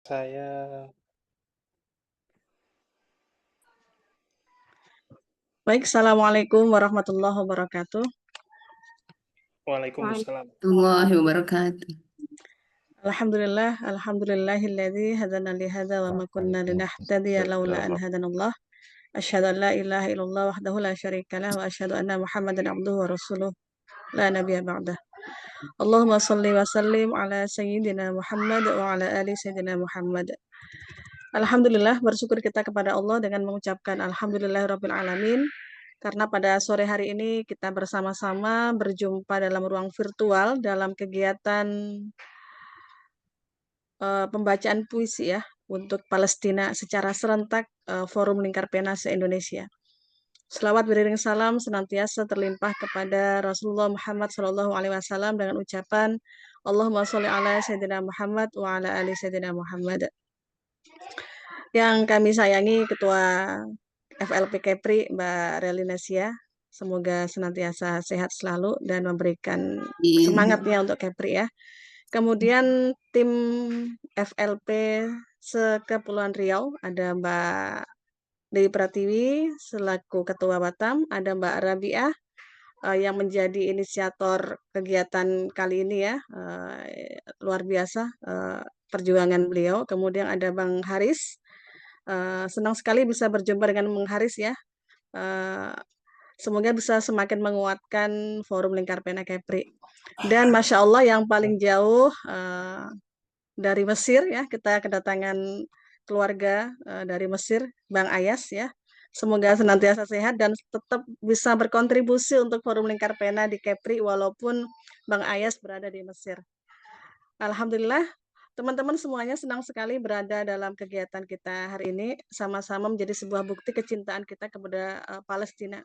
Saya Baik, Assalamualaikum warahmatullahi wabarakatuh. Waalaikumsalam. Warahmatullahi wabarakatuh. Alhamdulillahilladzi hadana li hadza wa ma kunna linahtadiya laula an hadanallah. Asyhadu an la ilaha illallah wahdahu la syarikalah wa asyhadu anna Muhammadan abduhu wa rasuluh la nabiyya ba'dah. Allahumma shalli wa sallim ala sayyidina Muhammad wa ala ali sayyidina Muhammad. Alhamdulillah, bersyukur kita kepada Allah dengan mengucapkan alhamdulillahirabbil alamin karena pada sore hari ini kita bersama-sama berjumpa dalam ruang virtual dalam kegiatan pembacaan puisi ya untuk Palestina secara serentak Forum Lingkar Pena se-Indonesia. Selawat beriring salam senantiasa terlimpah kepada Rasulullah Muhammad SAW dengan ucapan Allahumma sholli ala Sayyidina Muhammad wa ala ali Sayyidina Muhammad. Yang kami sayangi Ketua FLP Kepri Mbak Relinesia, semoga senantiasa sehat selalu dan memberikan semangatnya untuk Kepri ya. Kemudian tim FLP se-Kepulauan Riau ada Mbak Dewi Pratiwi selaku Ketua Batam, ada Mbak Rabiah yang menjadi inisiator kegiatan kali ini ya, luar biasa perjuangan beliau. Kemudian ada Bang Haris, senang sekali bisa berjumpa dengan Bang Haris ya. Semoga bisa semakin menguatkan Forum Lingkar Pena Kepri. Dan Masya Allah yang paling jauh dari Mesir ya, kita kedatangan keluarga dari Mesir, Bang Ayas ya. Semoga senantiasa sehat dan tetap bisa berkontribusi untuk Forum Lingkar Pena di Kepri walaupun Bang Ayas berada di Mesir. Alhamdulillah, teman-teman semuanya senang sekali berada dalam kegiatan kita hari ini, sama-sama menjadi sebuah bukti kecintaan kita kepada Palestina.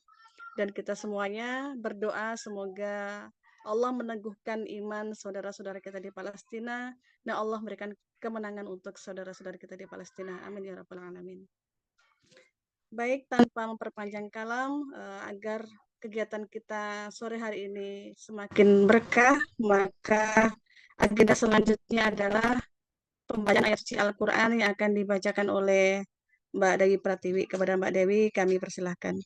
Dan kita semuanya berdoa semoga Allah meneguhkan iman saudara-saudara kita di Palestina dan Allah memberikan kemenangan untuk saudara-saudara kita di Palestina. Amin ya rabbal alamin. Baik, tanpa memperpanjang kalam, agar kegiatan kita sore hari ini semakin berkah, maka agenda selanjutnya adalah pembacaan ayat suci Al-Quran yang akan dibacakan oleh Mbak Dewi Pratiwi. Kepada Mbak Dewi, kami persilahkan.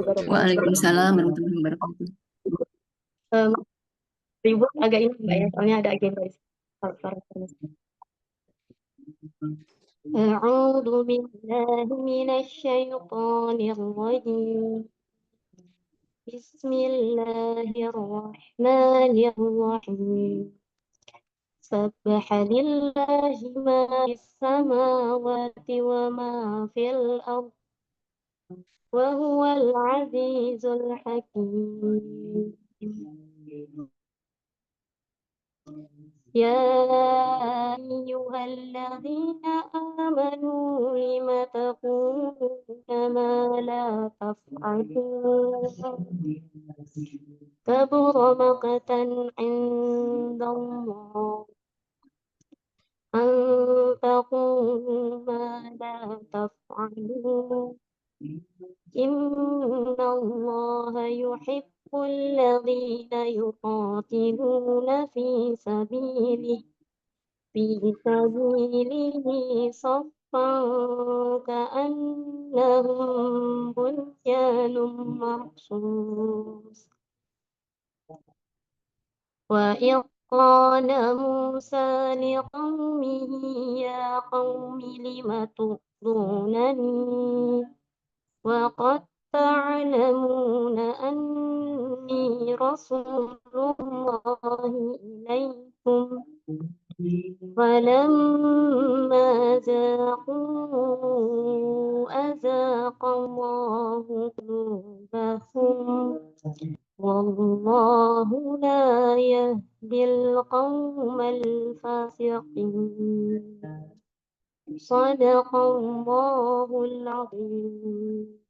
Waalaikumsalam warahmatullahi wabarakatuh. Ribut agak ini Mbak ya, soalnya ada agenda di أعوذ بالله من الشيطان الرجيم بسم الله الرحمن الرحيم سبح لله ما في السماوات وما في الأرض وهو العزيز الحكيم يا أيها الذين آمنوا لم تقولون ما لا تفعلون كبر مقتا عند الله أن تقولوا ما لا تفعلون إن الله يحب الذين يقاتلون في سبيله صفا كأنهم بنيان مرصوص وإذ قال موسى لقومه يا قوم لم تؤذونني وقد تعلمون أني رسول الله إليكم فلما ذاقوا أذاق الله قلوبهم والله لا يهدي القوم الفاسقين صدق الله العظيم.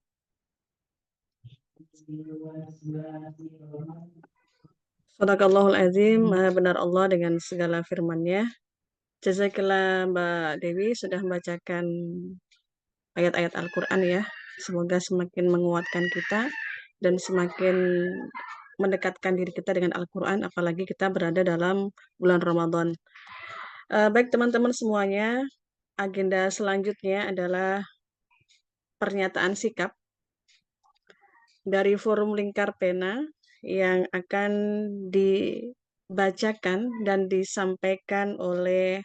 Sadaqallahul azim, maha benar Allah dengan segala firman-Nya. Jazakallah Mbak Dewi sudah membacakan ayat-ayat Al-Quran ya. Semoga semakin menguatkan kita dan semakin mendekatkan diri kita dengan Al-Quran, apalagi kita berada dalam bulan Ramadan. Baik teman-teman semuanya, agenda selanjutnya adalah pernyataan sikap dari Forum Lingkar Pena yang akan dibacakan dan disampaikan oleh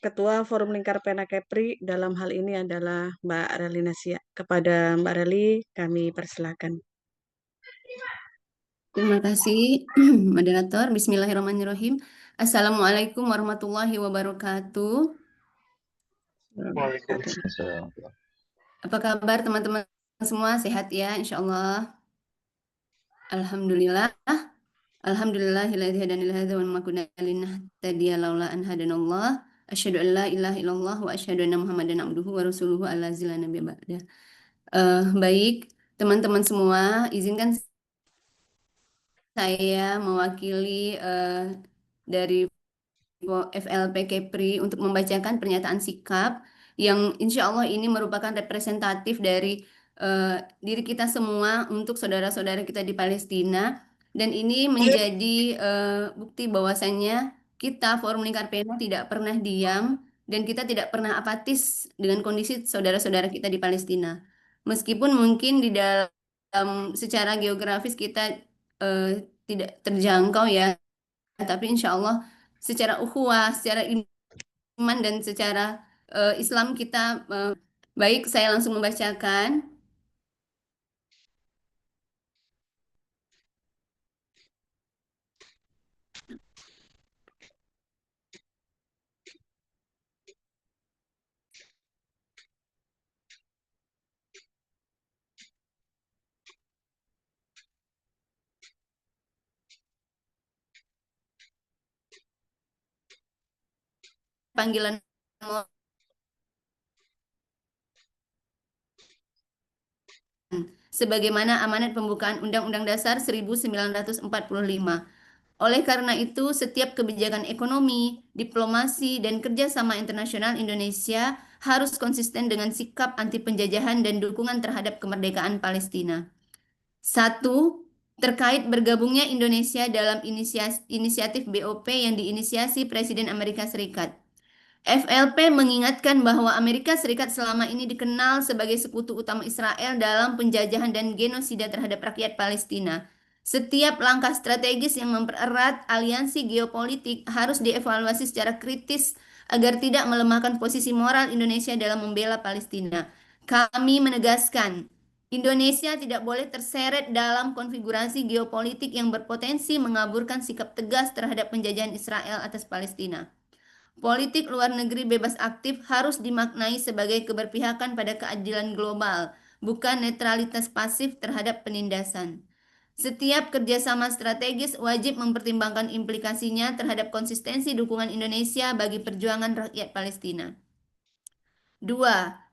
Ketua Forum Lingkar Pena Kepri dalam hal ini adalah Mbak Reli Nasia. Kepada Mbak Reli, kami persilakan. Terima kasih, moderator. Bismillahirrahmanirrahim. Assalamualaikum warahmatullahi wabarakatuh. Waalaikumsalam. Apa kabar teman-teman semua? Sehat ya, insya Allah. Alhamdulillah. Alhamdulillahilladzi hadana li hadza wa ma kunna linahtadiya laula an hadanallah. Asyhadu an la ilaha illallah wa asyhadu anna Muhammadan abduhu wa rasuluhu allazi la nabiyya ba'da. Baik, teman-teman semua, izinkan saya mewakili dari FLP Kepri untuk membacakan pernyataan sikap yang insya Allah ini merupakan representatif dari diri kita semua untuk saudara-saudara kita di Palestina, dan ini menjadi bukti bahwasannya kita Forum Lingkar Pena tidak pernah diam dan kita tidak pernah apatis dengan kondisi saudara-saudara kita di Palestina. Meskipun mungkin di dalam secara geografis kita tidak terjangkau ya, tapi insya Allah secara ukhuwah, secara iman dan secara Islam kita baik. Saya langsung membacakan. Panggilan sebagaimana amanat pembukaan Undang-Undang Dasar 1945. Oleh karena itu, setiap kebijakan ekonomi, diplomasi, dan kerjasama internasional Indonesia harus konsisten dengan sikap anti penjajahan dan dukungan terhadap kemerdekaan Palestina. 1. Terkait bergabungnya Indonesia dalam inisiatif BOP yang diinisiasi Presiden Amerika Serikat. FLP mengingatkan bahwa Amerika Serikat selama ini dikenal sebagai sekutu utama Israel dalam penjajahan dan genosida terhadap rakyat Palestina. Setiap langkah strategis yang mempererat aliansi geopolitik harus dievaluasi secara kritis agar tidak melemahkan posisi moral Indonesia dalam membela Palestina. Kami menegaskan, Indonesia tidak boleh terseret dalam konfigurasi geopolitik yang berpotensi mengaburkan sikap tegas terhadap penjajahan Israel atas Palestina. Politik luar negeri bebas aktif harus dimaknai sebagai keberpihakan pada keadilan global, bukan netralitas pasif terhadap penindasan. Setiap kerjasama strategis wajib mempertimbangkan implikasinya terhadap konsistensi dukungan Indonesia bagi perjuangan rakyat Palestina. 2.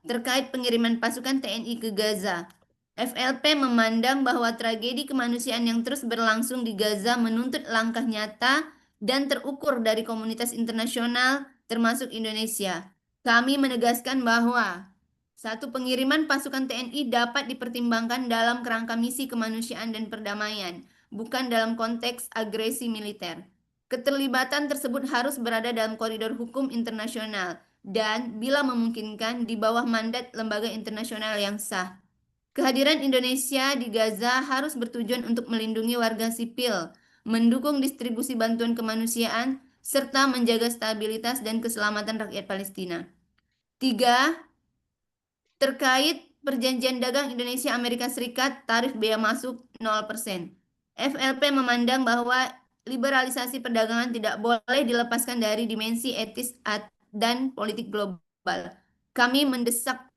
Terkait pengiriman pasukan TNI ke Gaza. FLP memandang bahwa tragedi kemanusiaan yang terus berlangsung di Gaza menuntut langkah nyata dan terukur dari komunitas internasional termasuk Indonesia. Kami menegaskan bahwa 1. Pengiriman pasukan TNI dapat dipertimbangkan dalam kerangka misi kemanusiaan dan perdamaian, bukan dalam konteks agresi militer. Keterlibatan tersebut harus berada dalam koridor hukum internasional dan bila memungkinkan di bawah mandat lembaga internasional yang sah. Kehadiran Indonesia di Gaza harus bertujuan untuk melindungi warga sipil, mendukung distribusi bantuan kemanusiaan, serta menjaga stabilitas dan keselamatan rakyat Palestina. 3. Terkait perjanjian dagang Indonesia-Amerika Serikat, tarif bea masuk 0%. FLP memandang bahwa liberalisasi perdagangan tidak boleh dilepaskan dari dimensi etis dan politik global. Kami mendesak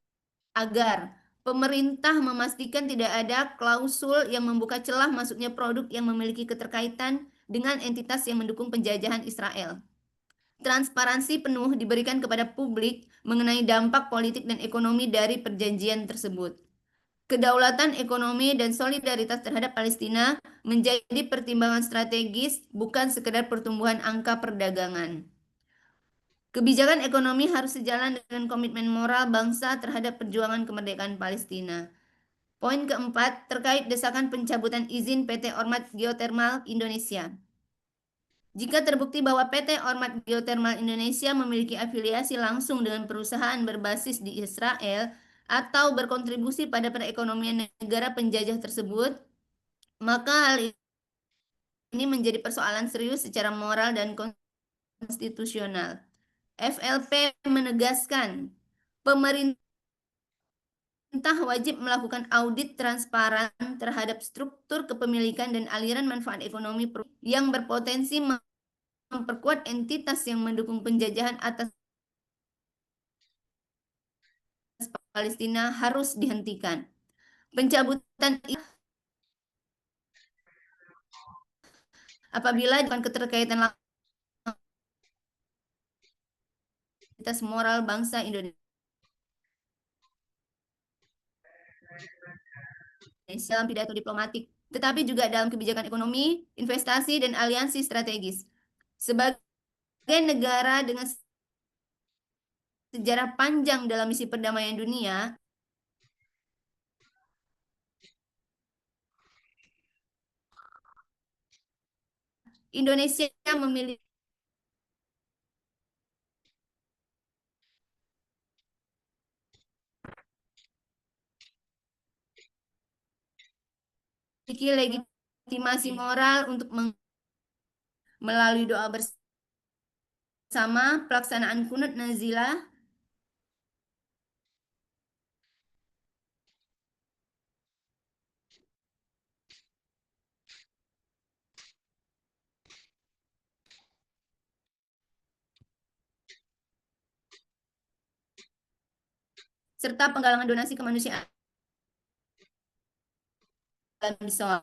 agar pemerintah memastikan tidak ada klausul yang membuka celah masuknya produk yang memiliki keterkaitan dengan entitas yang mendukung penjajahan Israel. Transparansi penuh diberikan kepada publik mengenai dampak politik dan ekonomi dari perjanjian tersebut. Kedaulatan ekonomi dan solidaritas terhadap Palestina menjadi pertimbangan strategis, bukan sekedar pertumbuhan angka perdagangan. Kebijakan ekonomi harus sejalan dengan komitmen moral bangsa terhadap perjuangan kemerdekaan Palestina. Poin keempat, terkait desakan pencabutan izin PT Ormat Geothermal Indonesia. Jika terbukti bahwa PT Ormat Geothermal Indonesia memiliki afiliasi langsung dengan perusahaan berbasis di Israel atau berkontribusi pada perekonomian negara penjajah tersebut, maka hal ini menjadi persoalan serius secara moral dan konstitusional. FLP menegaskan pemerintah wajib melakukan audit transparan terhadap struktur kepemilikan dan aliran manfaat ekonomi yang berpotensi memperkuat entitas yang mendukung penjajahan atas Palestina harus dihentikan. Pencabutan apabila dengan keterkaitan entitas moral bangsa Indonesia dalam pidato diplomatik, tetapi juga dalam kebijakan ekonomi, investasi, dan aliansi strategis. Sebagai negara dengan sejarah panjang dalam misi perdamaian dunia, Indonesia memiliki legitimasi moral untuk melalui doa bersama, pelaksanaan kunut nazilah, serta penggalangan donasi kemanusiaan bisa.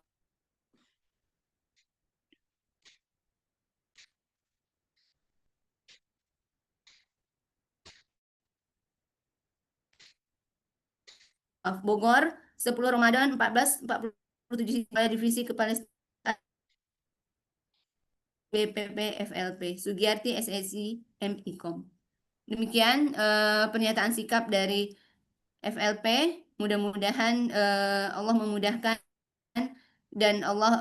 Bogor, 10 Ramadan 1447 Divisi Kepalestinaan BPP FLP, Sugiyarti SSI MIKOM. Demikian pernyataan sikap dari FLP. Mudah-mudahan Allah memudahkan dan Allah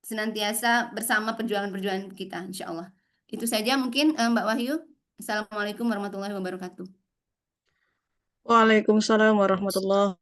senantiasa bersama perjuangan-perjuangan kita, insya Allah. Itu saja mungkin Mbak Wahyu. Assalamualaikum warahmatullahi wabarakatuh. Waalaikumsalam warahmatullahi